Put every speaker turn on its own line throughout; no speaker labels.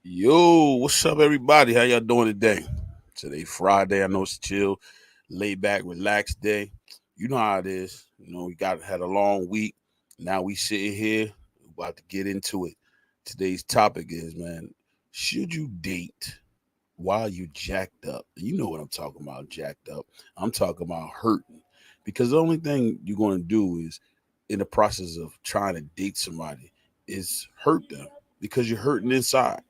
Yo, what's up, everybody? How y'all doing today? Today, Friday. I know it's chill, laid back, relaxed day. You know how it is. We got had a long week. Now we sitting here, about to get into it. Today's topic is, man, should you date while you jacked up? You know what I'm talking about, jacked up. I'm talking about hurting. Because the only thing you're going to do is, in the process of trying to date somebody, is hurt them because you're hurting inside.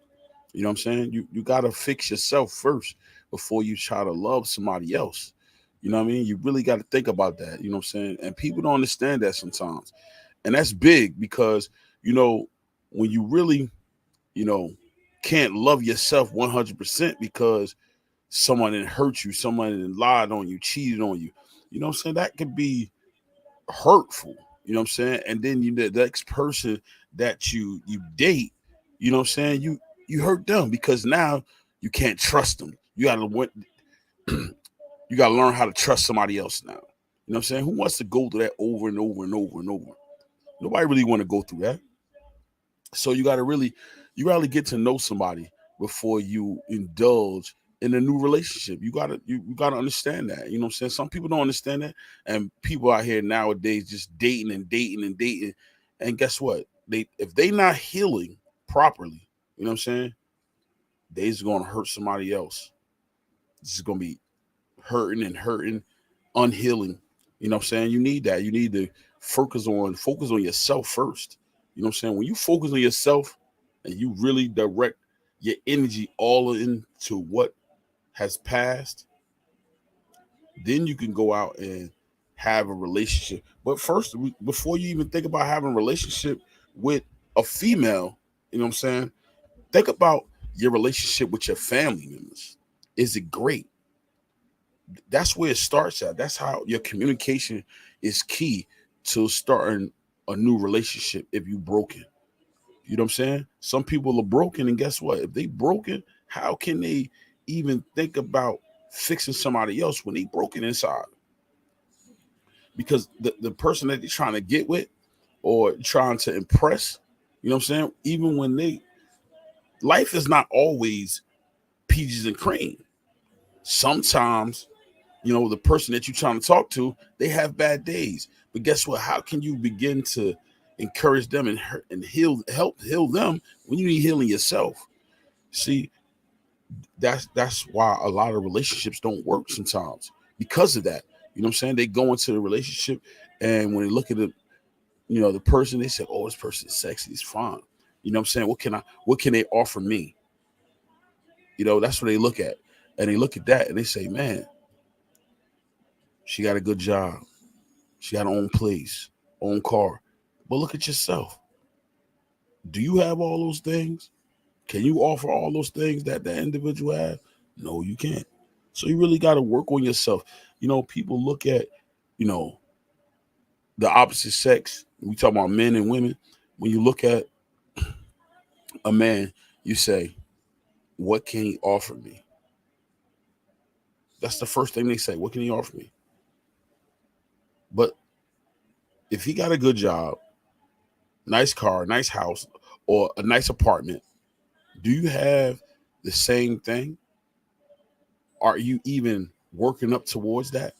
You know what I'm saying? You gotta fix yourself first before you try to love somebody else. You know what I mean? You really got to think about that. You know what I'm saying? And people don't understand that sometimes. And that's big because, you know, when you really, you know, can't love yourself 100% because someone that hurt you, someone that lied on you, cheated on you. You know what I'm saying? That could be hurtful. You know what I'm saying? And then the next person that you date, you know what I'm saying? You hurt them because now you can't trust them. You gotta learn how to trust somebody else now. You know what I'm saying? Who wants to go through that over and over and over and over? Nobody really want to go through that. So you gotta get to know somebody before you indulge in a new relationship. You gotta understand that. You know what I'm saying? Some people don't understand that. And people out here nowadays just dating and dating and dating. And guess what? If they not healing properly, you know what I'm saying? They just gonna hurt somebody else. This is gonna be hurting and hurting, unhealing. You know what I'm saying? You need that. You need to focus on yourself first. You know what I'm saying? When you focus on yourself and you really direct your energy all into what has passed, then you can go out and have a relationship. But first, before you even think about having a relationship with a female, you know what I'm saying? Think about your relationship with your family members. Is it great? That's where it starts at. That's how your communication is key to starting a new relationship if you broken. You know what I'm saying? Some people are broken, and guess what? If they broken, how can they even think about fixing somebody else when they broken inside? Because the person that they're trying to get with or trying to impress, you know what I'm saying? Even when they life is not always peaches and cream. Sometimes the person that you're trying to talk to, they have bad days. But guess what? How can you begin to encourage them and help heal them when you need healing yourself? See, that's why a lot of relationships don't work sometimes because of that. You know what I'm saying? They go into the relationship and when they look at the person, they say, "Oh, this person is sexy, it's fine." You know what I'm saying? What can they offer me? That's what they look at. And they look at that and they say, "Man, she got a good job. She got her own place, own car." But look at yourself. Do you have all those things? Can you offer all those things that individual have? No, you can't. So you really got to work on yourself. People look at, you know, the opposite sex. We talk about men and women. When you look at a man, you say, "What can he offer me?" That's the first thing they say. What can he offer me? But if he got a good job, nice car, nice house, or a nice apartment, do you have the same thing? Are you even working up towards that?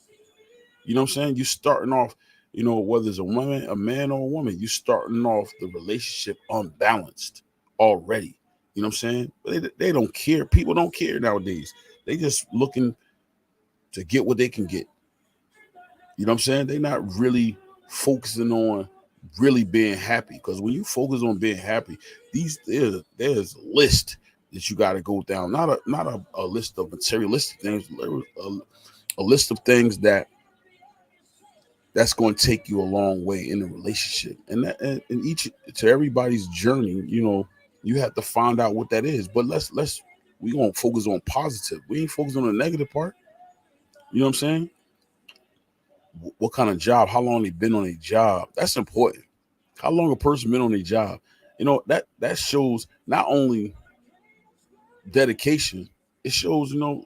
You know what I'm saying? You starting off, whether it's a woman, a man, or a woman, you starting off the relationship unbalanced already. You know what I'm saying? They don't care. People don't care nowadays. They just looking to get what they can get. You know what I'm saying? They're not really focusing on really being happy. Because when you focus on being happy, there's a list that you got to go down. Not a list of materialistic things, a list of things that's going to take you a long way in a relationship. And that and each to everybody's journey, you have to find out what that is. But let's we gonna focus on positive. We ain't focused on the negative part. You know what I'm saying? What kind of job? How long they been on a job? That's important. How long a person been on a job? That shows not only dedication. It shows uh,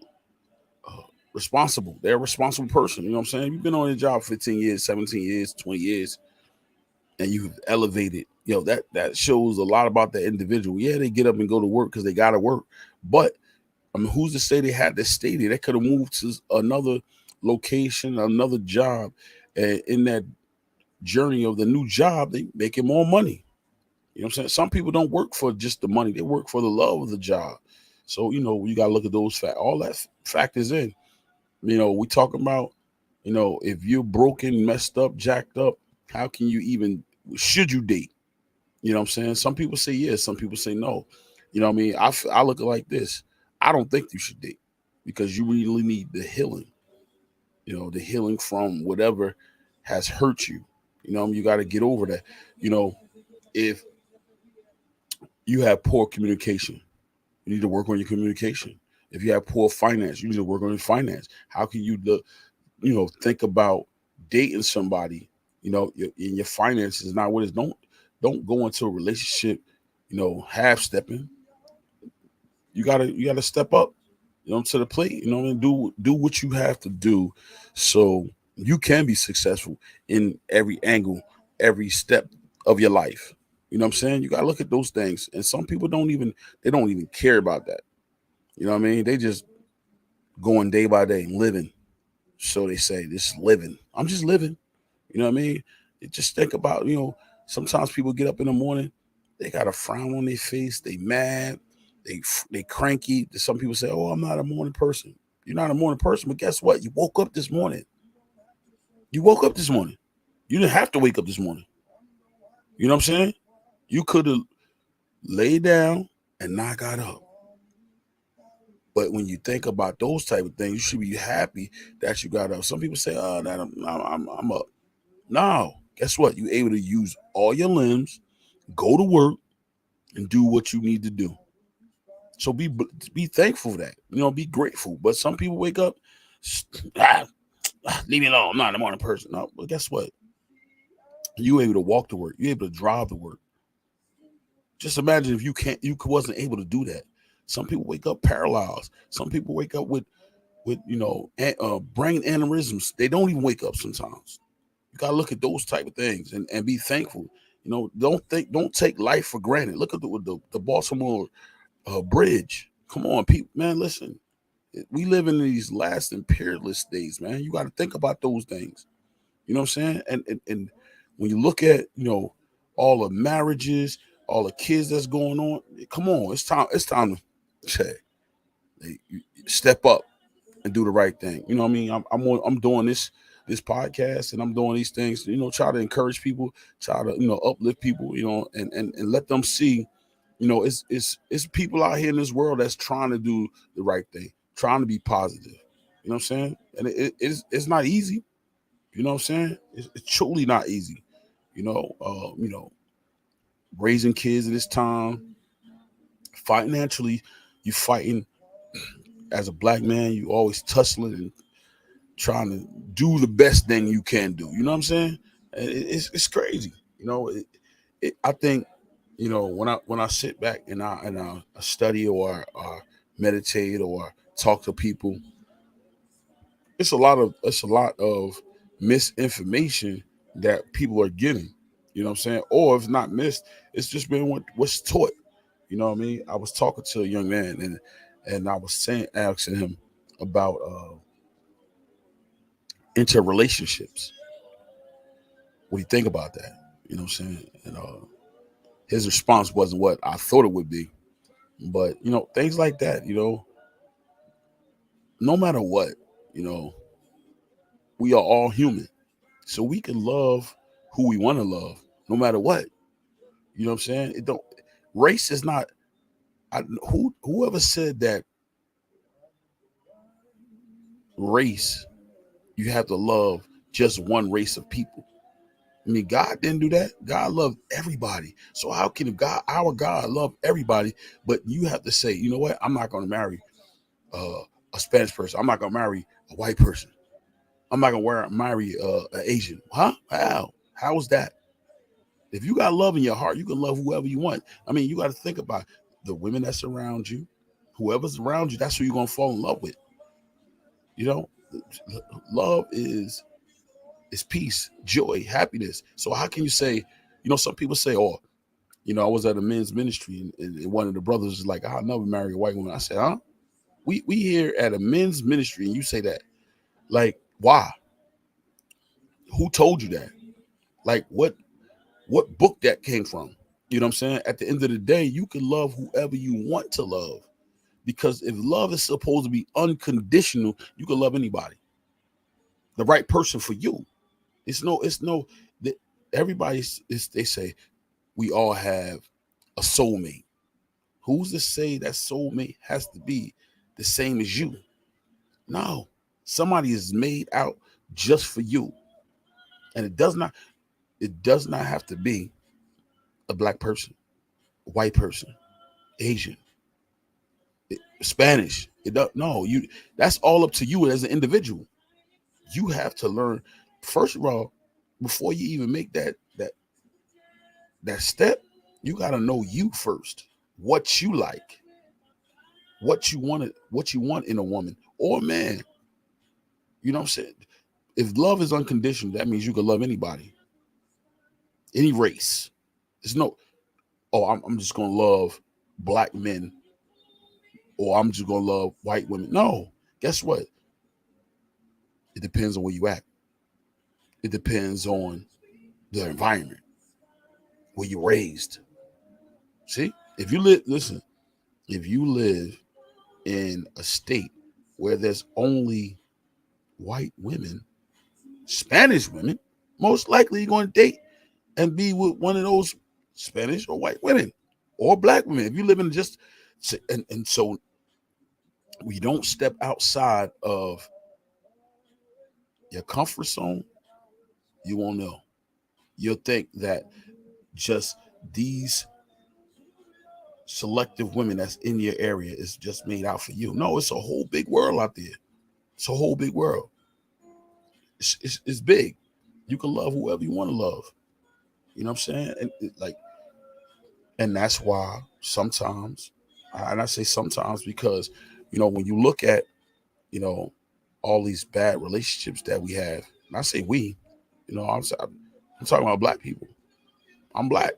responsible. They're a responsible person. You know what I'm saying? You've been on a job 15 years, 17 years, 20 years. and you've elevated, that shows a lot about the individual. Yeah, they get up and go to work because they got to work, but I mean, who's to say they had to stay there? They could have moved to another location, another job, and in that journey of the new job, they making more money. You know what I'm saying? Some people don't work for just the money; they work for the love of the job. So you got to look at those all that factors in. We talking about, if you're broken, messed up, jacked up, how can you even, should you date? You know what I'm saying? Some people say yes, some people say no. You know what I mean? I look at it like this. I don't think you should date because you really need the healing, the healing from whatever has hurt you. You got to get over that. If you have poor communication, you need to work on your communication. If you have poor finance, you need to work on your finance. How can you think about dating somebody, in your finances is not what it is. Don't go into a relationship, half stepping. You gotta step up, to the plate, and do what you have to do so you can be successful in every angle, every step of your life. You know what I'm saying? You gotta look at those things. And some people don't even care about that. You know what I mean? They just going day by day, living. So they say, this living. I'm just living. You know what I mean? Just think about, sometimes people get up in the morning, they got a frown on their face, they mad, they cranky. Some people say, "Oh, I'm not a morning person." You're not a morning person, but guess what? You woke up this morning. You woke up this morning. You didn't have to wake up this morning. You know what I'm saying? You could have laid down and not got up. But when you think about those type of things, you should be happy that you got up. Some people say, "Oh, that I'm up." No, guess what? You're able to use all your limbs, go to work, and do what you need to do. So be thankful for that. Be grateful. But some people wake up, ah, leave me alone. I'm not a morning person. No, but guess what? You able to walk to work. You able to drive to work. Just imagine if you wasn't able to do that. Some people wake up paralyzed. Some people wake up with brain aneurysms. They don't even wake up sometimes. You gotta look at those type of things and be thankful. Don't take life for granted. Look at the Baltimore bridge. Come on, people, man, listen. We live in these last imperialist days, man. You got to think about those things. You know what I'm saying? And when you look at all the marriages, all the kids that's going on, come on, it's time. It's time to step up and do the right thing. You know what I mean? I'm doing this podcast and I'm doing these things. Try to encourage people, try to uplift people. And let them see. It's people out here in this world that's trying to do the right thing, trying to be positive. You know what I'm saying? And it's not easy. You know what I'm saying? It's truly not easy. Raising kids at this time, financially, you fighting as a black man. You always tussling and trying to do the best thing you can do. You know what I'm saying? It's crazy. I think when I sit back and I study or meditate or talk to people, it's a lot of misinformation that people are getting. You know what I'm saying? Or if not missed, it's just been what's taught. You know what I mean? I was talking to a young man and I was asking him about interrelationships. What do you think about that? You know what I'm saying? And his response wasn't what I thought it would be. But things like that, no matter what, you know, we are all human. So we can love who we want to love, no matter what. You know what I'm saying? It don't Race is not whoever said that race, you have to love just one race of people. I mean, God didn't do that. God loved everybody. So how can our God, love everybody, but you have to say, you know what? I'm not going to marry a Spanish person. I'm not going to marry a white person. I'm not going to marry an Asian. Huh? How? How is that? If you got love in your heart, you can love whoever you want. I mean, you got to think about the women that's around you. Whoever's around you, that's who you're going to fall in love with. You know, love is peace, joy, happiness. So how can you say Some people say, oh, I was at a men's ministry, and one of the brothers was like, I'll never marry a white woman. I said, huh? We here at a men's ministry, and you say that. Like, why? Who told you that? Like, what book that came from? You know what I'm saying? At the end of the day, you can love whoever you want to love. Because if love is supposed to be unconditional, you can love anybody. The right person for you. It's no that they say we all have a soulmate. Who's to say that soulmate has to be the same as you? No. Somebody is made out just for you. And it does not have to be a black person, a white person, Asian, Spanish. It don't no, you that's all up to you as an individual. You have to learn, first of all, before you even make that step, you got to know you first. What you like, what you want in a woman or a man. You know what I'm saying? If love is unconditional, that means you can love anybody, any race. There's no, oh, I'm just gonna love black men, or I'm just gonna love white women. No, guess what? It depends on where you at. It depends on the environment where you're raised. See, if you live in a state where there's only white women, Spanish women, most likely you're going to date and be with one of those Spanish or white women or black women. If you live in just, and so we don't step outside of your comfort zone, you won't know. You'll think that just these selective women that's in your area is just made out for you. No, it's a whole big world out there. It's a whole big world. It's big. You can love whoever you want to love. You know what I'm saying? And that's why sometimes, and I say sometimes because, when you look at, all these bad relationships that we have, and I say we, I'm talking about black people. I'm black.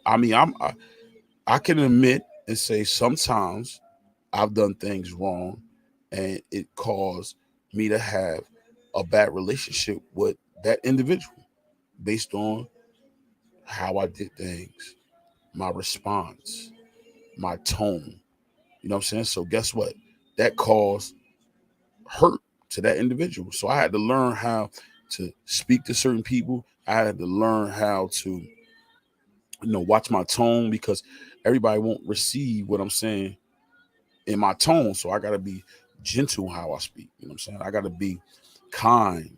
I mean, I can admit and say sometimes I've done things wrong, and it caused me to have a bad relationship with that individual based on how I did things, my response, my tone. You know what I'm saying? So guess what? That caused hurt to that individual. So I had to learn how to speak to certain people. I had to learn how to, watch my tone, because everybody won't receive what I'm saying in my tone. So I got to be gentle how I speak. You know what I'm saying? I got to be kind,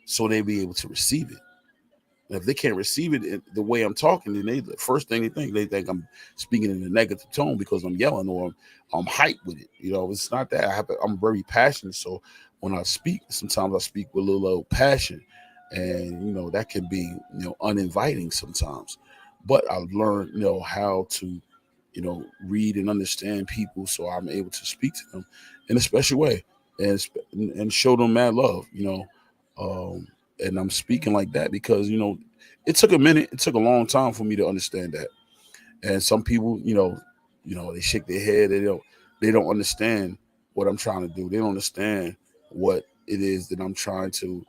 so they be able to receive it. And if they can't receive it the way I'm talking, then the first thing they think I'm speaking in a negative tone because I'm yelling or I'm hyped with it. It's not that. I'm very passionate. So when I speak, sometimes I speak with a little passion, and that can be uninviting sometimes. But I've learned how to read and understand people, so I'm able to speak to them in a special way and show them mad love. And I'm speaking like that because it took a minute. It took a long time for me to understand that. And some people, they shake their head. They don't understand what I'm trying to do. They don't understand what it is that I'm trying to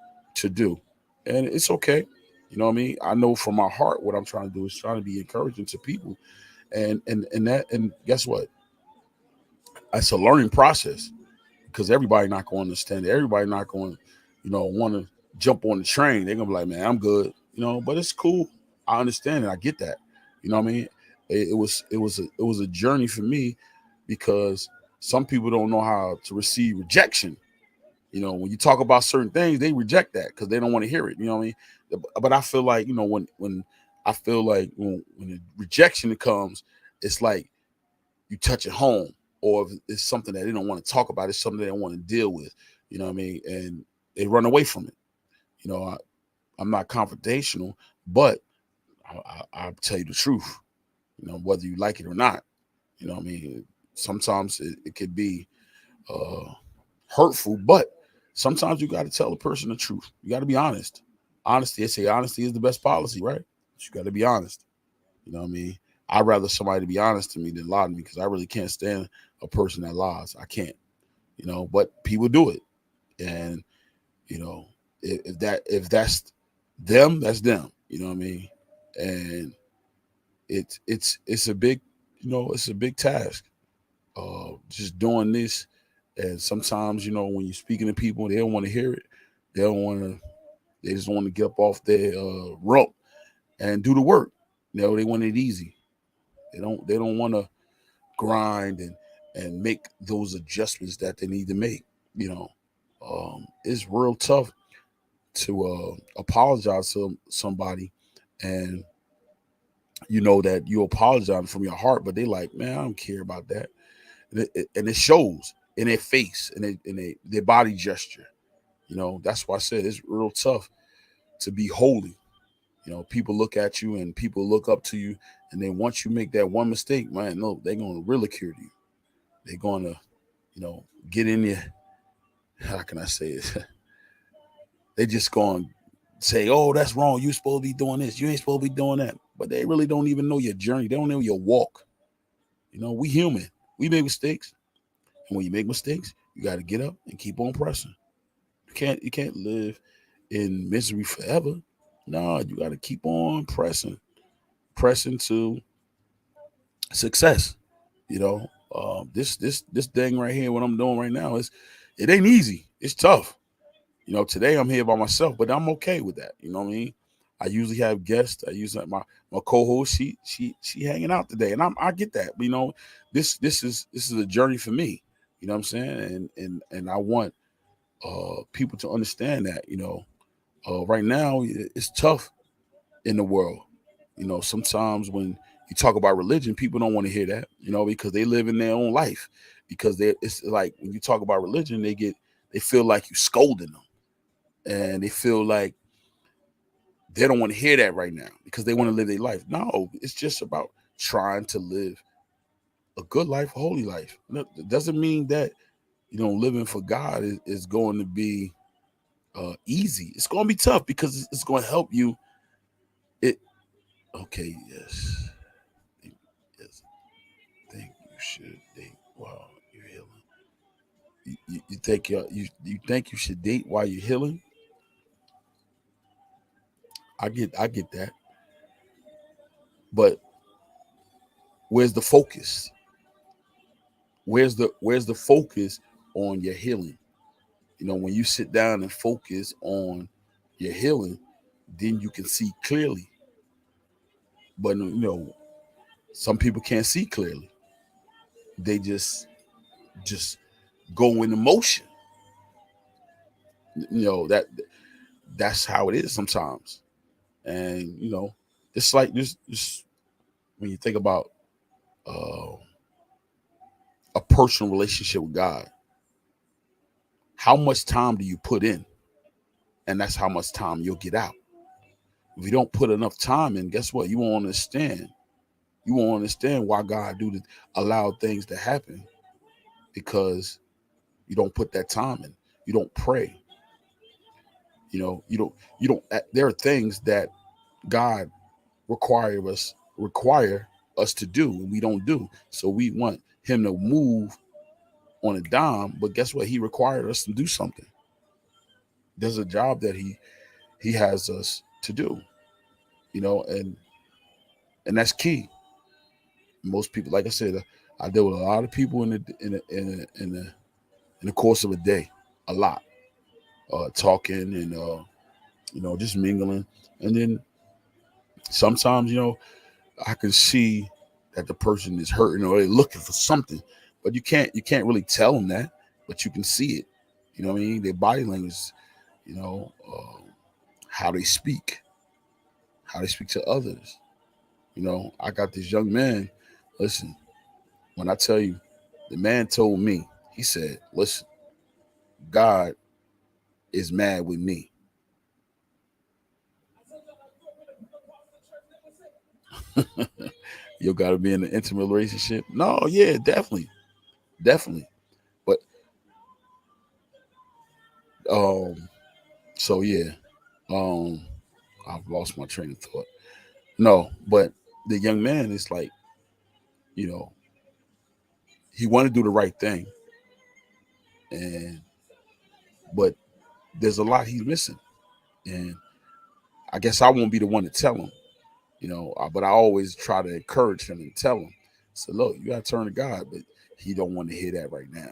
do. And it's okay. You know what I mean? I know from my heart what I'm trying to do is trying to be encouraging to people. And guess what? It's a learning process, because everybody not going to understand it. Everybody not going, want to jump on the train. They're gonna be like, man, I'm good, but it's cool. I understand it. I get that. You know what I mean? It was a journey for me, because some people don't know how to receive rejection. When you talk about certain things, they reject that because they don't want to hear it. You know what I mean? But I feel like, when I feel like when the rejection comes, it's like you touch it home, or if it's something that they don't want to talk about, it's something they don't want to deal with. You know what I mean? And they run away from it. I'm not confrontational, but I'll tell you the truth. Whether you like it or not. You know what I mean? Sometimes it could be hurtful, but sometimes you got to tell a person the truth. You got to be honest. Honesty, they say honesty is the best policy, right? But you got to be honest. You know what I mean? I'd rather somebody be honest to me than lie to me because I really can't stand a person that lies. I can't, but people do it. And, you know, if that's them, that's them. You know what I mean? And it's a big, it's a big task. Just doing this. And sometimes, when you're speaking to people, they don't want to hear it. They don't want to, they just want to get up off their rump and do the work. They want it easy. They don't want to grind and make those adjustments that they need to make. You know, it's real tough to apologize to somebody, and you know that you apologize from your heart, but they like, man, I don't care about that, and it shows in their face and their body gesture. That's why I said it's real tough to be holy. People look at you and people look up to you, and then once you make that one mistake, man, no, they're gonna ridicule you. They're gonna, get in there. How can I say it? They just gonna say, "Oh, that's wrong. You're supposed to be doing this. You ain't supposed to be doing that." But they really don't even know your journey. They don't know your walk. We human. We make mistakes, and when you make mistakes, you got to get up and keep on pressing. You can't live in misery forever. No, you got to keep on pressing to success. This thing right here, what I'm doing right now it ain't easy. It's tough. Today I'm here by myself, but I'm okay with that. You know what I mean? I usually have guests. I usually my co-host. She hanging out today, and I get that. But, this is a journey for me. You know what I'm saying? And I want people to understand that. Right now it's tough in the world. Sometimes when you talk about religion, people don't want to hear that. Because they live in their own life. Because it's like when you talk about religion, they feel like you scolding them, and they feel like they don't want to hear that right now because they want to live their life. No, it's just about trying to live a good life, a holy life. It doesn't mean that living for God is going to be easy. It's going to be tough because it's going to help you. It okay? Yes, yes. Think you should date while you're healing. You think you think you should date while you're healing? I get that, but where's the focus? Where's the focus on your healing? When you sit down and focus on your healing, then you can see clearly. But some people can't see clearly. They just go in emotion. That's how it is sometimes. And it's like this when you think about uh, a personal relationship with God. How much time do you put in? And that's how much time you'll get out. If you don't put enough time in, guess what? You won't understand. You won't understand why God allow things to happen because you don't put that time in. You don't pray. You don't. There are things that God require us to do, and we don't do. So we want Him to move on a dime, but guess what? He required us to do something. There's a job that He has us to do. And that's key. Most people, like I said, I deal with a lot of people in the course of a day, a lot, talking and just mingling, and then sometimes I can see that the person is hurting or they're looking for something, but you can't really tell them that, but you can see it. You know what I mean? Their body language, how how they speak to others. I got this young man. Listen, when I tell you, the man told me, he said, "Listen, God is mad with me." You got to be in an intimate relationship. No, yeah, definitely, definitely. But um, so yeah, um, I've lost my train of thought. No, but the young man is like, you know, he wanted to do the right thing, and but there's a lot he's missing, and I guess I won't be the one to tell him, but I always try to encourage him and tell him, so look, you got to turn to God, but he don't want to hear that right now.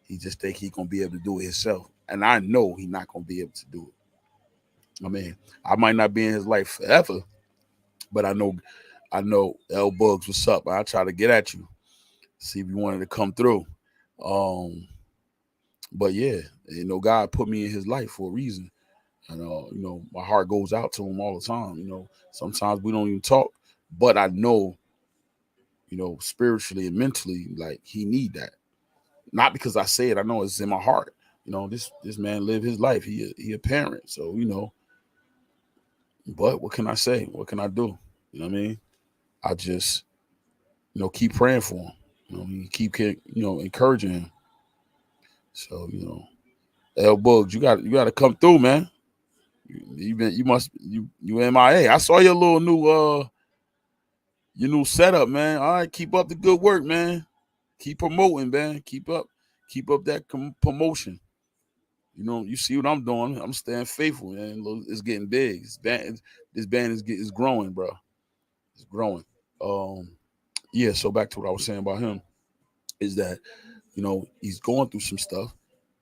He just think he gonna be able to do it himself, and I know he not gonna be able to do it. I mean, I might not be in his life forever, but I know L Bugs, what's up? I try to get at you, see if you wanted to come through. Um, but yeah, God put me in his life for a reason. And my heart goes out to him all the time. Sometimes we don't even talk, but I know, spiritually and mentally, like he need that. Not because I say it, I know it's in my heart. This man lived his life. He a parent, so But what can I say? What can I do? You know what I mean? I just keep praying for him. Keep encouraging him. So L Bugs, you got to come through, man. You MIA. I saw your little new setup, man. All right, keep up the good work, man. Keep promoting, man. Keep up that promotion. You see what I'm doing. I'm staying faithful, man. It's getting big. This band is growing, bro. It's growing. Um, yeah. So back to what I was saying about him is that he's going through some stuff,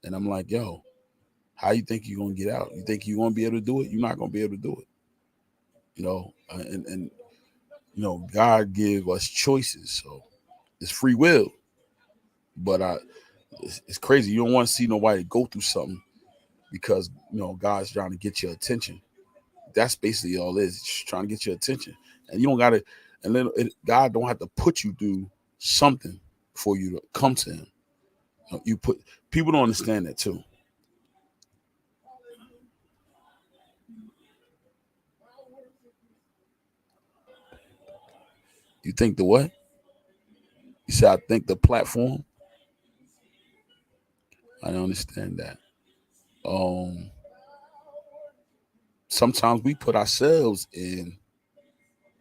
and I'm like, yo, how you think you're gonna get out? You think you're gonna be able to do it? You're not gonna be able to do it. And God give us choices, so it's free will. But it's crazy. You don't want to see nobody go through something because God's trying to get your attention. That's basically all it is. It's just trying to get your attention, and you don't gotta. And then God don't have to put you through something for you to come to Him. You put people don't understand that too. You think the what? You say I think the platform. I don't understand that. Um, Sometimes we put ourselves in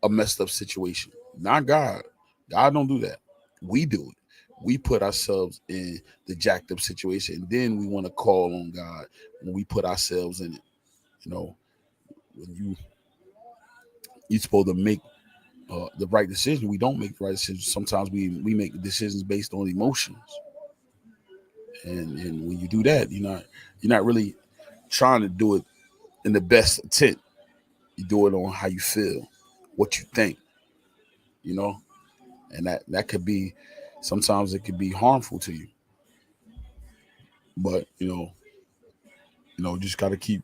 a messed up situation. Not God. God don't do that. We do it. We put ourselves in the jacked up situation, and then we want to call on God when we put ourselves in it. You know, when you're supposed to make the right decision. We don't make the right decision. Sometimes we make decisions based on emotions, and when you do that, you're not really trying to do it in the best intent. You do it on how you feel, what you think, you know, and that could be sometimes it could be harmful to you. But just gotta keep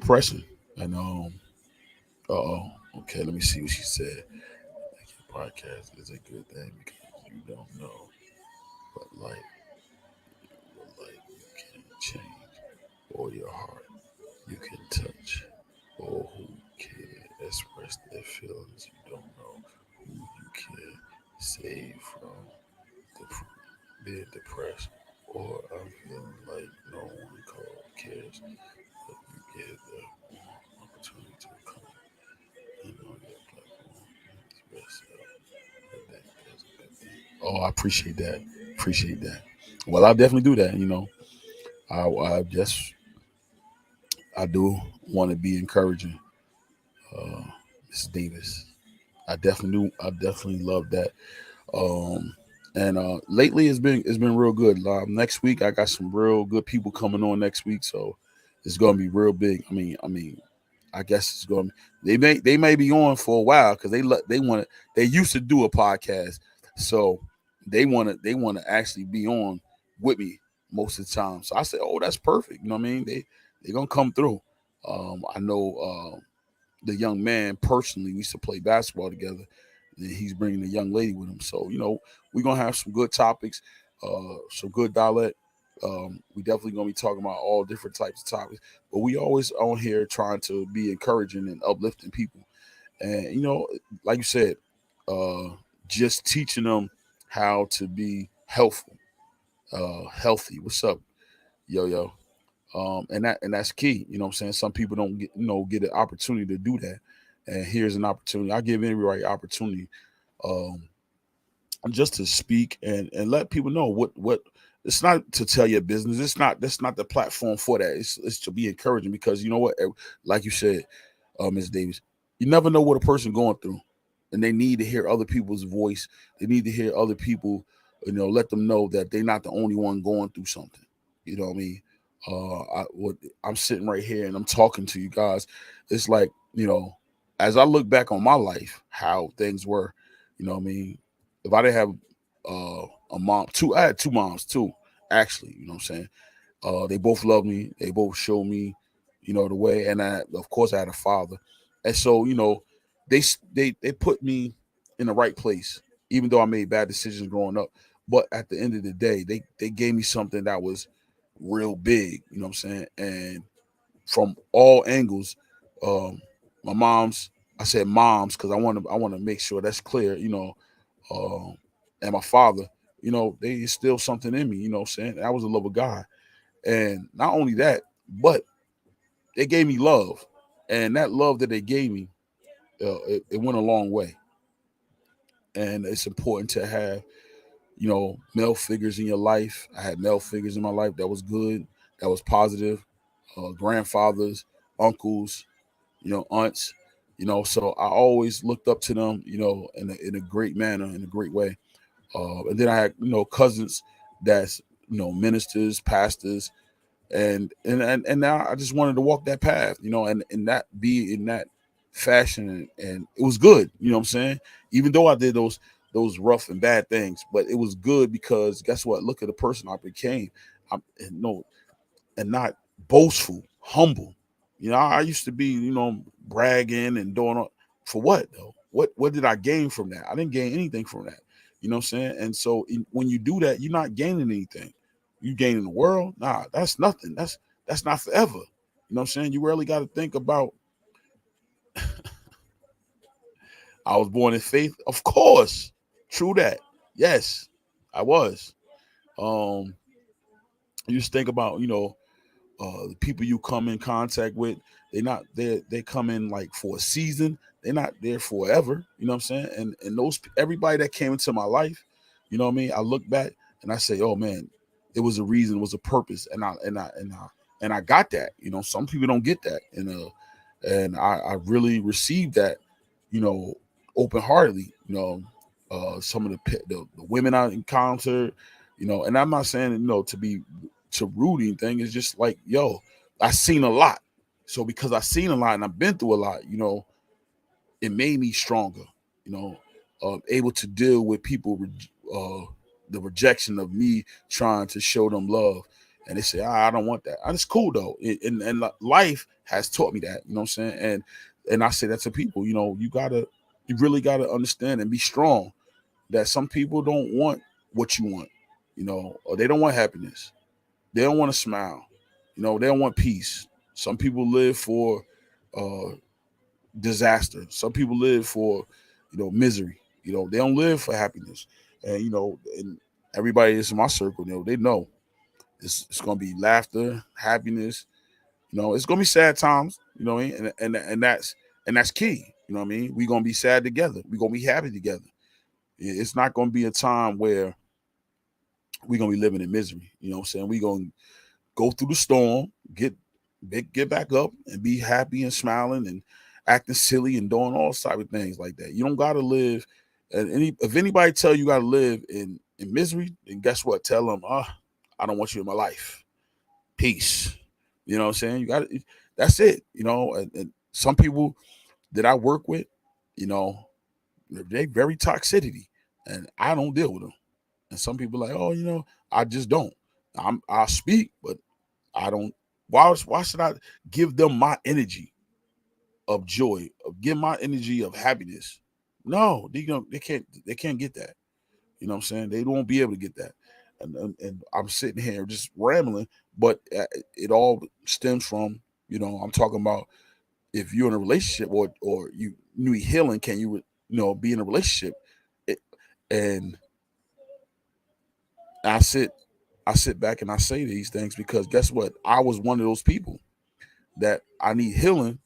pressing. And oh, okay, let me see what she said. Like your podcast is a good thing because you don't know what light you can change or your heart you can touch or who can express their feelings. You don't know who you can save from being depressed or I'm feeling like no one cares. But you give them opportunity to come and on your platform and express yourself. I think that's a good thing. Oh, I appreciate that. Appreciate that. Well, I'll definitely do that. I just I do want to be encouraging, uh, Miss Davis. I definitely love that. Um, and lately it's been real good. Next week I got some real good people coming on next week, so it's gonna be real big. I mean, I guess it's going. They may be on for a while because they used to do a podcast, so they want to actually be on with me most of the time. So I said, oh, that's perfect. You know what I mean? They're gonna come through. I know the young man personally. We used to play basketball together, and he's bringing a young lady with him. So we're gonna have some good topics, some good dialect. We definitely gonna be talking about all different types of topics, but we always on here trying to be encouraging and uplifting people. And like you said, uh, just teaching them how to be healthy. What's up, yo yo? And that's key. You know what I'm saying? Some people don't get an opportunity to do that. And here's an opportunity. I give everybody opportunity, um, just to speak and let people know what. It's not to tell your business. It's not. That's not the platform for that. It's to be encouraging, because you know what, like you said, Ms. Davis, you never know what a person going through, and they need to hear other people's voice. They need to hear other people, let them know that they're not the only one going through something. You know what I mean? I'm sitting right here and I'm talking to you guys. It's like, as I look back on my life, how things were. You know what I mean? If I didn't have a mom, I had two moms too, actually. You know what I'm saying? They both loved me. They both showed me, the way. And of course, I had a father, and so they put me in the right place, even though I made bad decisions growing up. But at the end of the day, they gave me something that was real big. You know what I'm saying? And from all angles, um, my mom's. I said moms because I want to make sure that's clear. And my father. They instilled something in me. You know what I'm saying? I was a love of God. And not only that, but they gave me love. And that love that they gave me, it went a long way. And it's important to have, male figures in your life. I had male figures in my life that was good, that was positive, grandfathers, uncles, aunts, so I always looked up to them, in a great manner, in a great way. And then I had, cousins that's, ministers, pastors, and now I just wanted to walk that path, and that be in that fashion, and it was good, what I'm saying? Even though I did those rough and bad things, but it was good because guess what? Look at the person I became. I'm no and not boastful, humble. I used to be, bragging and doing all, for what though? What did I gain from that? I didn't gain anything from that. You know what I'm saying? And so when you do that, you're not gaining anything. You gaining the world? Nah, that's nothing. That's not forever. You know what I'm saying? You really got to think about. I was born in faith, of course. True that. Yes, I was. Um, you just think about, the people you come in contact with, they come in like for a season. They're not there forever. You know what I'm saying? And those everybody that came into my life, you know what I mean? I look back and I say, oh man, it was a reason, it was a purpose, and I got that. Some people don't get that, and I really received that, you know, open heartedly. Some of the women I encountered, and I'm not saying to be to rooting thing. It's just like, yo, I seen a lot. So because I seen a lot and I've been through a lot, it made me stronger. You know, able to deal with people, the rejection of me trying to show them love, and they say, I don't want that. And it's cool though, and life has taught me that. You know what I'm saying? And I say that to people. You really gotta understand and be strong. That some people don't want what you want, or they don't want happiness. They don't want to smile. They don't want peace. Some people live for uh, disaster. Some people live for, misery. They don't live for happiness. And everybody that's in my circle, they know it's gonna be laughter, happiness. It's gonna be sad times. What I mean? And that's key. You know what I mean? We're gonna be sad together. We're gonna be happy together. It's not gonna be a time where we're gonna be living in misery. You know what I'm saying? We're gonna go through the storm, get back up, and be happy and smiling and acting silly and doing all type of things like that. You don't gotta live. And if anybody tell you gotta live in misery, then guess what? Tell them, I don't want you in my life. Peace. You know what I'm saying? You got to. That's it. And some people that I work with, you know, they very toxicity, and I don't deal with them. And some people like, oh, I just don't. I speak, but I don't. Why should I give them my energy of joy, give my energy of happiness? No, they can't get that. You know what I'm saying? They won't be able to get that. And I'm sitting here just rambling, but it all stems from, I'm talking about, if you're in a relationship, or you need healing, can you be in a relationship? It, and I sit back and I say these things because guess what? I was one of those people that I need healing,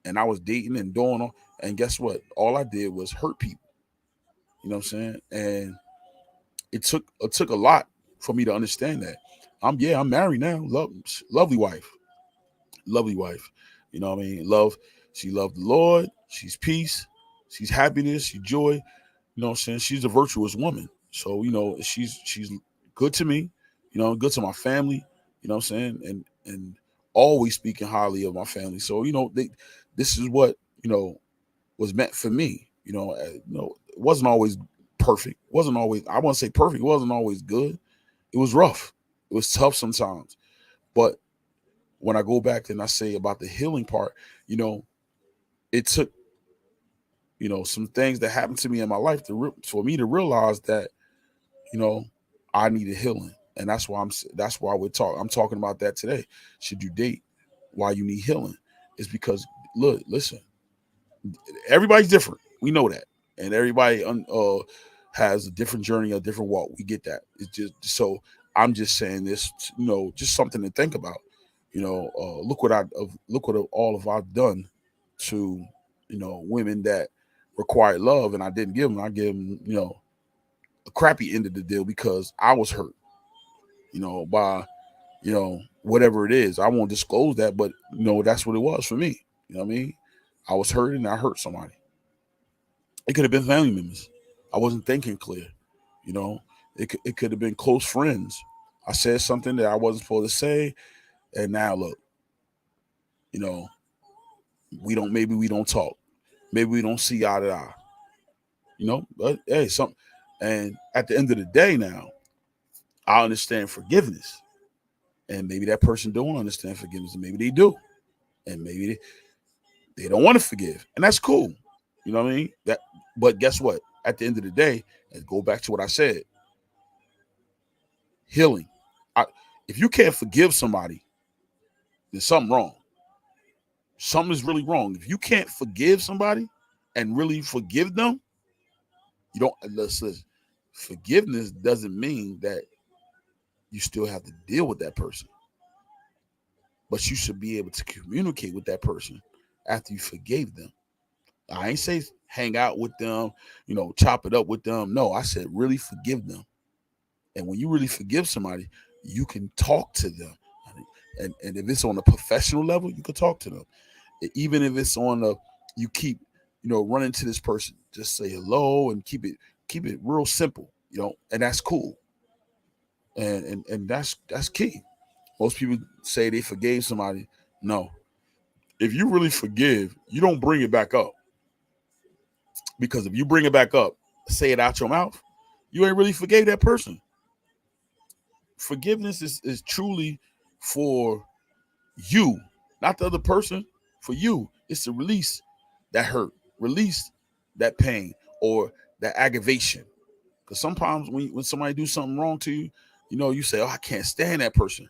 and I was dating and doing all, and guess what? All I did was hurt people. You know what I'm saying? And it took a lot for me to understand that. I'm married now. Lovely wife. Lovely wife. You know what I mean? She loved the Lord. She's peace. She's happiness. She's joy. You know what I'm saying? She's a virtuous woman. So, she's good to me, good to my family, you know what I'm saying? And always speaking highly of my family. So, this is what, was meant for me. It wasn't always perfect. Wasn't always, I wouldn't say perfect. It wasn't always good. It was rough. It was tough sometimes. But when I go back and I say about the healing part, it took, some things that happened to me in my life for me to realize that, you know, I needed healing. And that's why I'm talking about that today. Should you date? Why you need healing? Is because listen, everybody's different. We know that. And everybody has a different journey, a different walk. We get that. It's just so I'm just saying this, just something to think about. Look what all of I've done to, women that required love, and I didn't give them. I gave them, a crappy end of the deal because I was hurt, by, whatever it is. I won't disclose that, but that's what it was for me. You know what I mean? I was hurt and I hurt somebody. It could have been family members. I wasn't thinking clear. It could have been close friends. I said something that I wasn't supposed to say, and now look, you know, maybe we don't talk. Maybe we don't see eye to eye. But hey, and at the end of the day now, I understand forgiveness. And maybe that person don't understand forgiveness, and maybe they do. And maybe they don't want to forgive. And that's cool. You know what I mean? But guess what? At the end of the day, and go back to what I said, healing. If you can't forgive somebody, there's something wrong. Something is really wrong. If you can't forgive somebody and really forgive them, you don't listen. Forgiveness doesn't mean that you still have to deal with that person. But you should be able to communicate with that person after you forgave them. I ain't say hang out with them, chop it up with them. No, I said really forgive them. And when you really forgive somebody, you can talk to them. And if it's on a professional level, you can talk to them. Even if it's on you keep, running to this person, just say hello and keep it real simple, and that's cool. And that's key. Most people say they forgave somebody. No. If you really forgive, you don't bring it back up. Because if you bring it back up, say it out your mouth, you ain't really forgave that person. Forgiveness is truly for you, not the other person. For you, it's to release that hurt, release that pain or that aggravation. Because sometimes when somebody do something wrong to you, you say, "Oh, I can't stand that person,"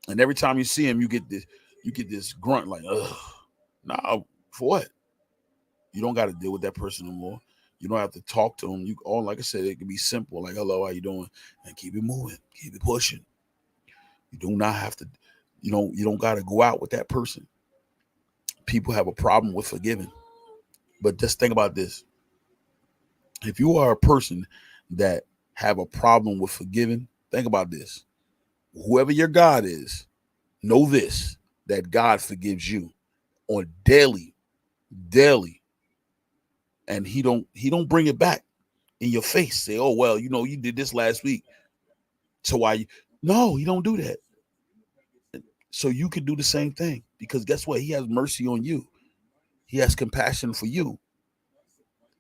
and every time you see him, you get this grunt like, "Ugh." Nah, for what? You don't got to deal with that person no more. You don't have to talk to them. Like I said, it can be simple, like "Hello, how you doing?" and keep it moving, keep it pushing. You do not have to. You don't got to go out with that person. People have a problem with forgiving, but just think about this: if you are a person that have a problem with forgiving, think about this: whoever your God is, know this, that God forgives you on daily, and he don't bring it back in your face. Say, "Oh well, you did this last week, so why?" No, he don't do that. So you can do the same thing, because guess what? He has mercy on you. He has compassion for you.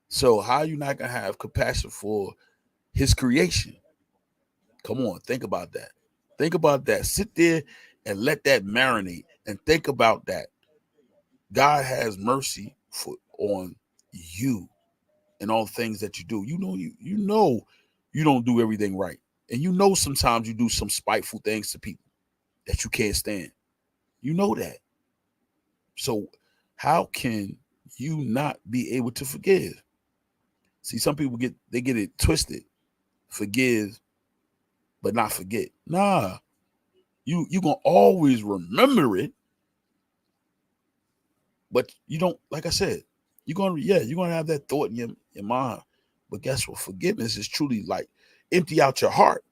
So how are you not gonna have compassion for his creation? Come on, think about that. Think about that. Sit there and let that marinate and think about that. God has mercy on you and all the things that you do. You don't do everything right. And sometimes you do some spiteful things to people that you can't stand. You know that. So how can you not be able to forgive? See, some people get it twisted. Forgive, but not forget. Nah. You gonna always remember it, But you don't, like I said, you're gonna have that thought in your mind. But guess what? Forgiveness is truly like empty out your heart.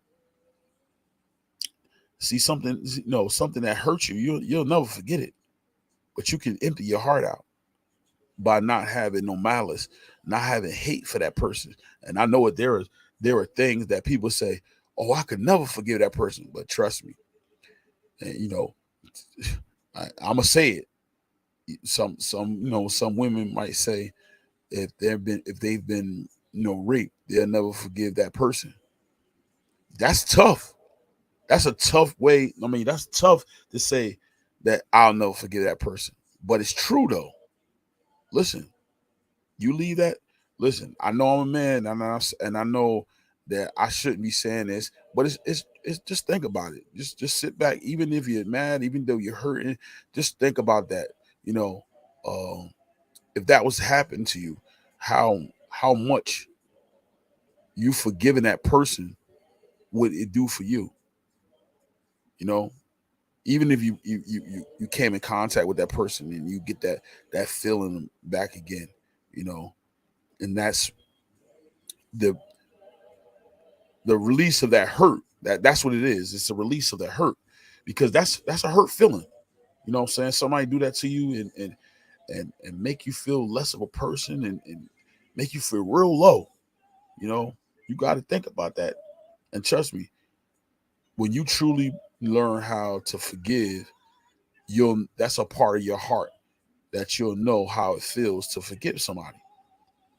See something, something that hurts you, you'll never forget it. But you can empty your heart out by not having no malice, not having hate for that person. And I know it. There are things that people say, "Oh, I could never forgive that person," but trust me, and I'm gonna say it. Some women might say if they've been raped, they'll never forgive that person. That's tough. That's a tough way. I mean, that's tough to say that I'll never forgive that person. But it's true though. Listen, you leave that. Listen, I know I'm a man, and I know that I shouldn't be saying this, but it's just think about it. Just sit back, even if you're mad, even though you're hurting, just think about that. You know, um, if that was happening to you, how much you forgiving that person would it do for you? You know, even if you came in contact with that person and you get that feeling back again, you know, and that's the the release of that hurt. That's what it is. It's a release of the hurt because that's a hurt feeling. You know what I'm saying? Somebody do that to you and make you feel less of a person and make you feel real low. You know, you got to think about that. And trust me, when you truly learn how to forgive, you'll that's a part of your heart that you'll know how it feels to forgive somebody.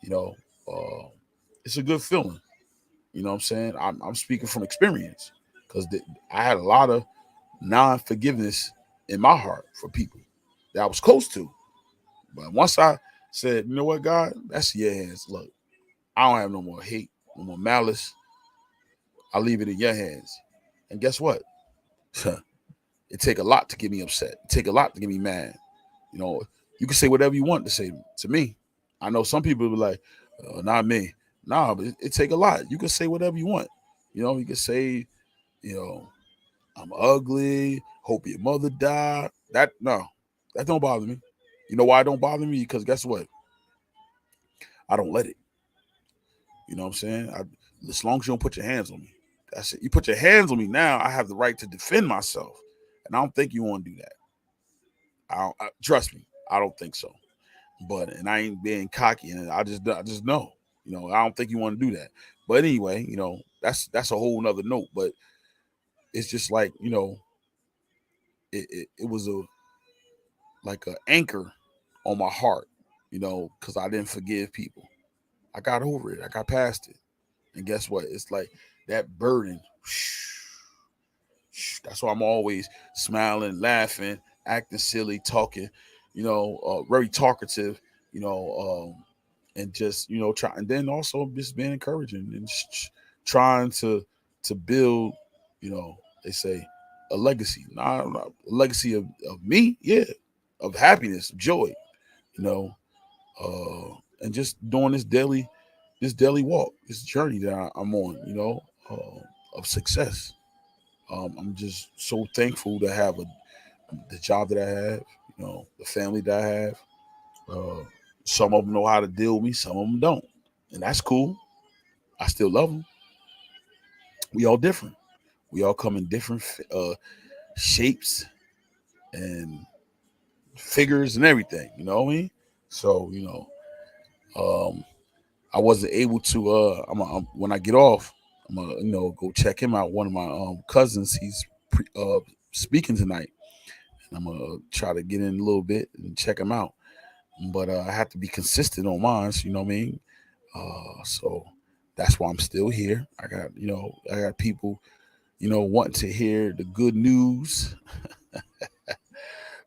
You know, uh, it's a good feeling. You know what I'm saying? I'm speaking from experience because I had a lot of non forgiveness in my heart for people that I was close to. But once I said, you know what, God, that's in your hands. Look, I don't have no more hate, no more malice. I leave it in your hands. And guess what? It take a lot to get me upset. It take a lot to get me mad. You know, you can say whatever you want to say to me. I know some people will be like, not me. Nah, but it take a lot. You can say whatever you want. You know, you can say, you know, I'm ugly. Hope your mother died. That don't bother me. You know why it don't bother me? Because guess what? I don't let it. You know what I'm saying? As long as you don't put your hands on me, that's it. You put your hands on me now, I have the right to defend myself, and I don't think you want to do that. Trust me, I don't think so. But and I ain't being cocky, and I just know, I don't think you want to do that. But anyway, that's a whole nother note. But it's just like it was a like an anchor on my heart, because I didn't forgive people. I got over it. I got past it. And guess what? It's like that burden. That's why I'm always smiling, laughing, acting silly, talking, very talkative, you know, and just try, and then also just being encouraging and trying to build, they say a legacy, not a legacy of me, yeah, of happiness, of joy, you know, and just doing this daily walk, this journey that I'm on, of success. I'm just so thankful to have the job that I have, the family that I have. Uh, some of them know how to deal with me, some of them don't, and that's cool. I still love them. We all different. We all come in different shapes and figures and everything. You know what I mean? So um, I wasn't able to. When I get off, I'm gonna go check him out. One of my cousins, he's speaking tonight, and I'm gonna try to get in a little bit and check him out. But I have to be consistent on mine. You know what I mean? So that's why I'm still here. I got people, wanting to hear the good news,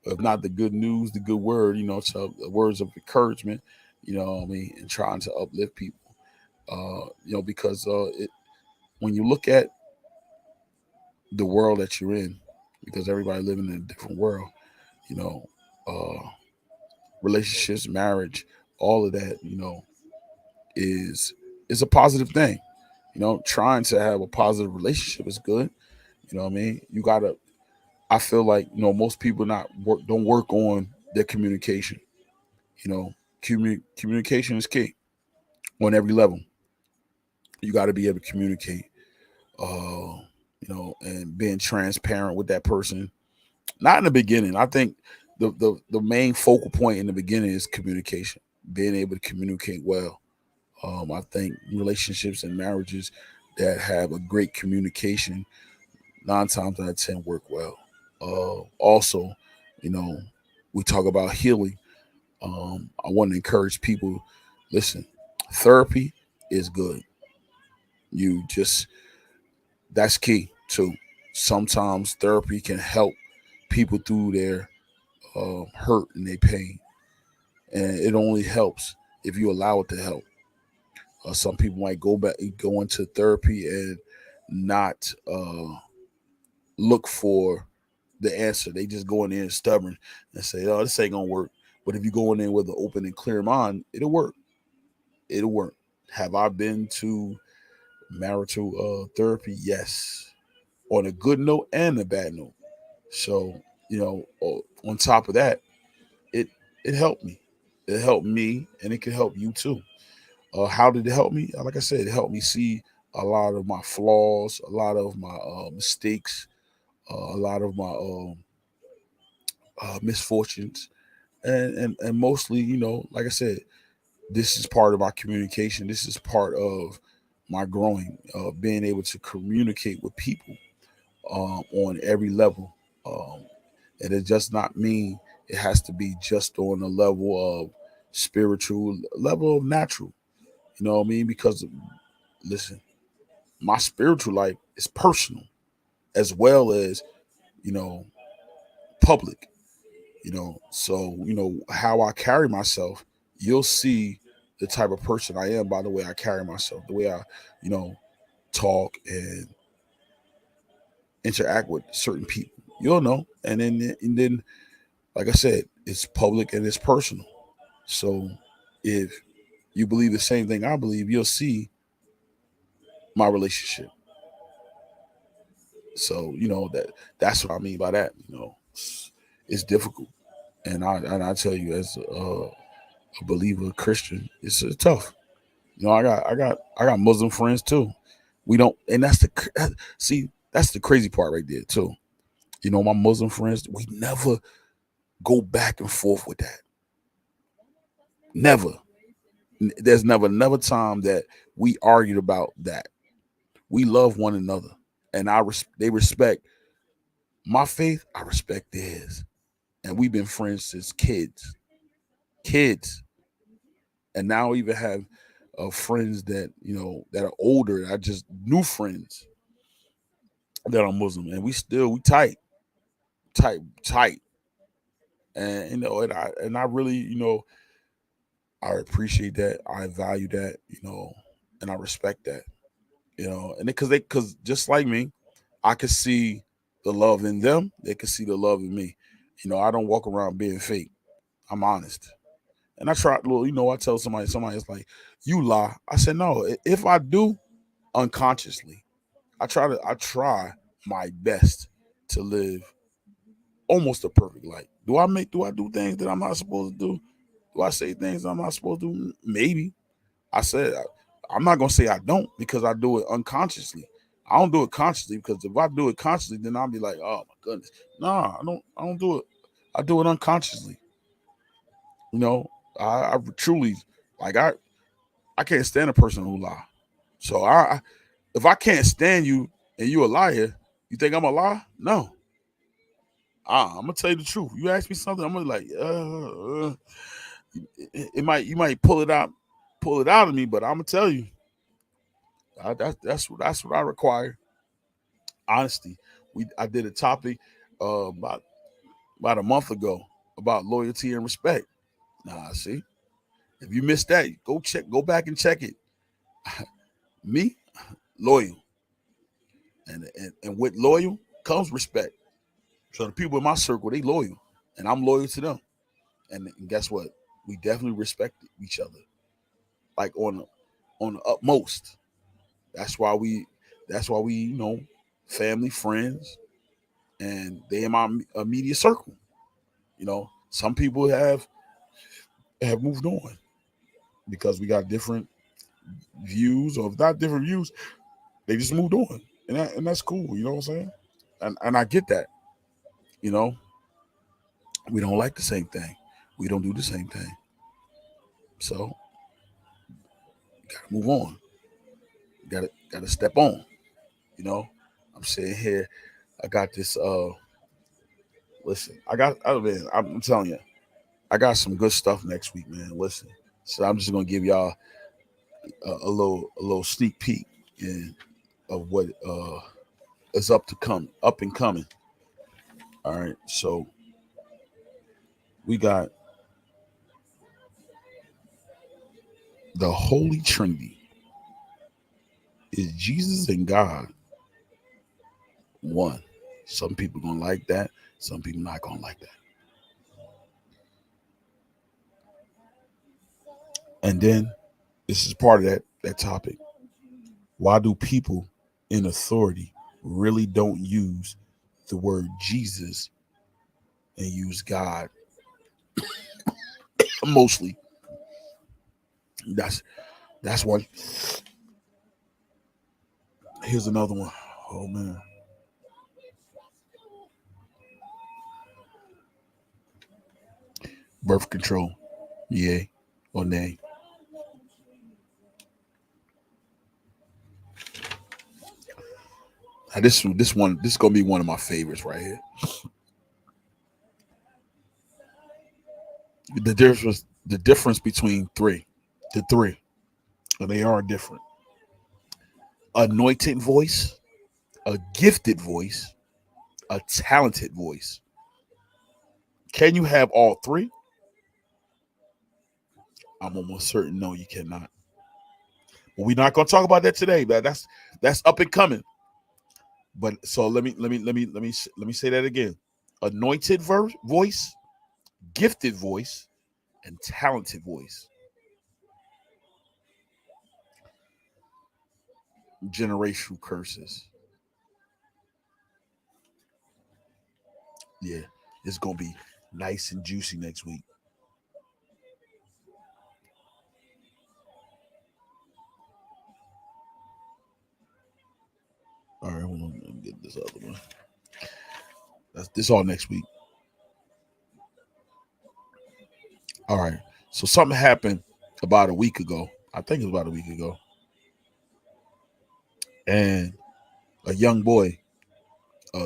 if not the good news, the good word, so words of encouragement, what I mean, and trying to uplift people, because when you look at the world that you're in, because everybody living in a different world, you know, uh, relationships, marriage, all of that, is is a positive thing. Trying to have a positive relationship is good. You know what I mean? You gotta. I feel like most people not work don't work on their communication. You know, communication is key on every level. You got to be able to communicate, and being transparent with that person. Not in the beginning. I think the main focal point in the beginning is communication, being able to communicate well. I think relationships and marriages that have a great communication 9 times out of 10 work well. Also, you know, we talk about healing. I want to encourage people. Listen, therapy is good. You just That's key too. Sometimes therapy can help people through their hurt and their pain, and it only helps if you allow it to help. Some people might go into therapy and not look for the answer. They just go in there stubborn and say, "Oh, this ain't gonna work." But if you go in there with an open and clear mind, it'll work. It'll work. Have I been to marital therapy? Yes, on a good note and a bad note. So on top of that, it it helped me. It helped me, and it can help you too. How did it help me? Like I said, it helped me see a lot of my flaws, a lot of my mistakes, a lot of my misfortunes, and mostly, like I said, this is part of my communication. This is part of my growing, being able to communicate with people on every level. Um, and it does not mean it has to be just on the level of spiritual, level of natural. You know what I mean? Because listen, my spiritual life is personal as well as you know public. So how I carry myself, you'll see the type of person I am by the way I carry myself, the way I you know talk and interact with certain people. You'll know, and then like I said, it's public and it's personal. So if you believe the same thing I believe, you'll see my relationship. So that's what I mean by that. It's difficult, and I tell you as a believer Christian, it's tough. I got Muslim friends too. We don't, and see that's the crazy part right there too. My Muslim friends, we never go back and forth with that. Never. There's never time that we argued about that. We love one another, and they respect my faith. I respect theirs, and we've been friends since kids, and now we even have friends that that are older. I just new friends that are Muslim, and we tight, and and I really I appreciate that. I value that, and I respect that, and because just like me, I could see the love in them. They could see the love in me. I don't walk around being fake. I'm honest. And I try, well, I tell somebody's like, you lie. I said, no, if I do unconsciously, I try my best to live almost a perfect life. Do I do things that I'm not supposed to do? Do I say things I'm not supposed to do? Maybe. I said, I'm not going to say I don't because I do it unconsciously. I don't do it consciously because if I do it consciously, then I'll be like, oh my goodness. Nah, I don't do it. I do it unconsciously. You know, I truly like I can't stand a person who lie. So if I can't stand you and you a liar, you think I'm a lie? No. I'm gonna tell you the truth. You ask me something, I'm gonna be like, it might you might pull it out of me, but I'm gonna tell you, that's what I require. Honesty. I did a topic about a month ago about loyalty and respect. Nah, see, if you missed that, go back and check it. Me, loyal, and with loyal comes respect. So the people in my circle, they loyal, and I'm loyal to them. And guess what? We definitely respect each other, like on the utmost. That's why we family, friends, and they in my immediate circle. Some people have have moved on because we got different views, or if not different views, they just moved on, and that's cool. You know what I'm saying? And I get that. You know, we don't like the same thing. We don't do the same thing. So gotta move on. Gotta step on. You know, I'm sitting here. I got this. Listen, mean, I'm telling you, I got some good stuff next week, man. Listen, so I'm just gonna give y'all a little sneak peek in of what is up and coming. All right, so we got the Holy Trinity. Is Jesus and God one? Some people gonna like that. Some people not gonna like that. And then this is part of that topic. Why do people in authority really don't use the word Jesus and use God mostly? That's one. Here's another one. Oh man. Birth control. Yay or nay. Now this is gonna be one of my favorites right here. The difference between the three, and they are different. Anointed voice, a gifted voice, a talented voice. Can you have all three? I'm almost certain no, you cannot. But we're not gonna talk about that today, man. That's up and coming. But so let me say that again. Anointed voice, gifted voice, and talented voice. Generational curses. Yeah, it's gonna be nice and juicy next week. All right, hold on. Let me get this other one. That's this all next week. All right. So something happened about a week ago. I think it was about a week ago, and a young boy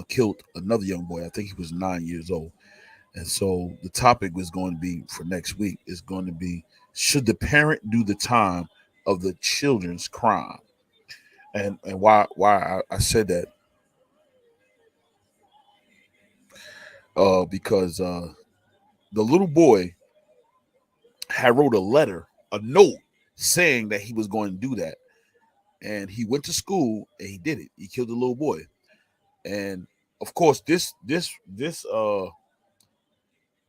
killed another young boy. I think he was 9 years old. And so the topic was going to be for next week is going to be, should the parent do the time of the children's crime? And why I said that because the little boy had wrote a note saying that he was going to do that, and he went to school and he did it. He killed the little boy, and of course this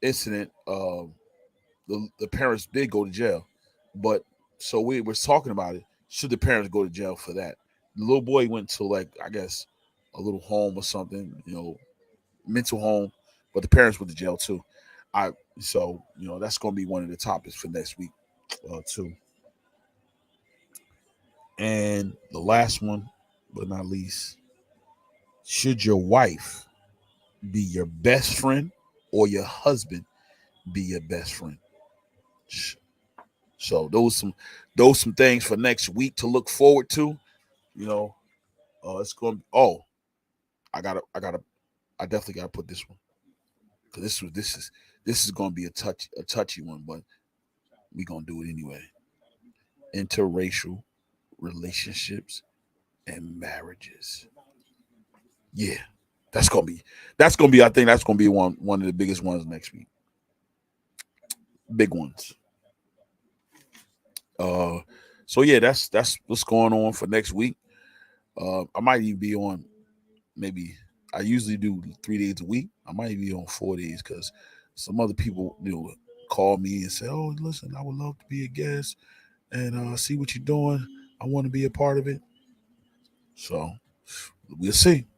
incident, the parents did go to jail, but so we were talking about it. Should the parents go to jail for that? The little boy went to, like, I guess, a little home or something, mental home, but the parents went to jail too. I So that's going to be one of the topics for next week too. And the last one, but not least, should your wife be your best friend or your husband be your best friend? So those some things for next week to look forward to. You know, it's going. Oh, I definitely gotta put this one because this is going to be a touchy one, but we gonna do it anyway. Interracial relationships and marriages. Yeah, that's gonna be. I think that's gonna be one of the biggest ones next week. Big ones. Uh, so yeah, that's what's going on for next week. I might even be on, maybe, I usually do 3 days a week. I might be on 4 days because some other people, call me and say, "Oh, listen, I would love to be a guest and see what you're doing. I want to be a part of it." So we'll see.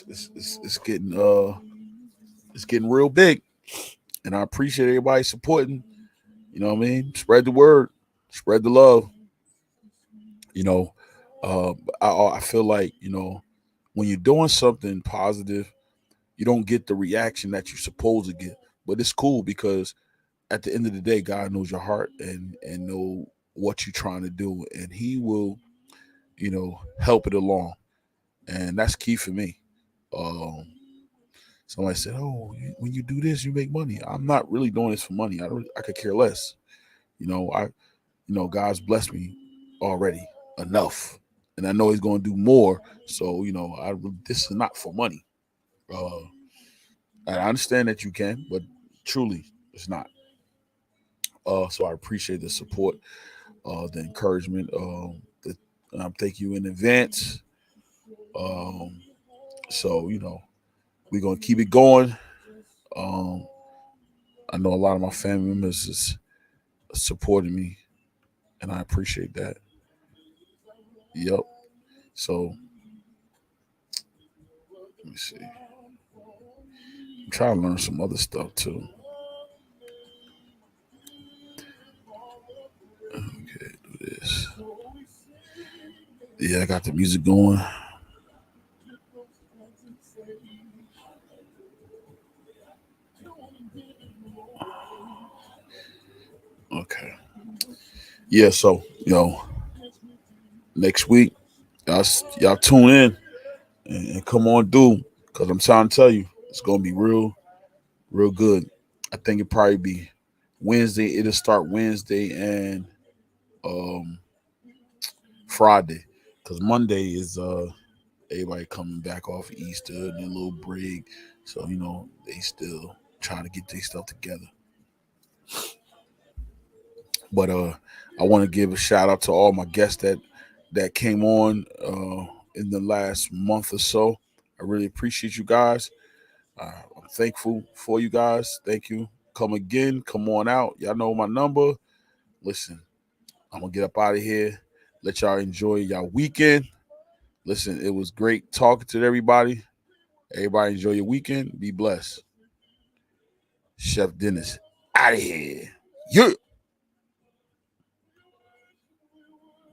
It's getting real big. And I appreciate everybody supporting. You know what I mean? Spread the word, spread the love. You know, I feel like, when you're doing something positive, you don't get the reaction that you're supposed to get. But it's cool because at the end of the day, God knows your heart and know what you're trying to do, and He will, help it along, and that's key for me. Um, Somebody said, "Oh, when you do this, you make money." I'm not really doing this for money. I could care less. I God's blessed me already enough, and I know He's going to do more. So this is not for money. Uh, and I understand that you can, but truly, it's not. So I appreciate the support, the encouragement. Thank you in advance. Um, so we're gonna keep it going. Um, I know a lot of my family members is supporting me, and I appreciate that. Yep. So let me see. I'm trying to learn some other stuff too. Okay, do this. Yeah, I got the music going. Okay. Yeah. So next week, y'all tune in and come on through, cause I'm trying to tell you, it's gonna be real good. I think it probably be Wednesday. It'll start Wednesday and um Friday, cause Monday is everybody coming back off Easter and a little break, so they still trying to get their stuff together. But I want to give a shout out to all my guests that came on in the last month or so. I really appreciate you guys. I'm thankful for you guys. Thank you. Come again. Come on out. Y'all know my number. Listen, I'm gonna get up out of here. Let y'all enjoy y'all weekend. Listen, it was great talking to everybody. Everybody enjoy your weekend. Be blessed. Chef Dennis out of here. Yeah.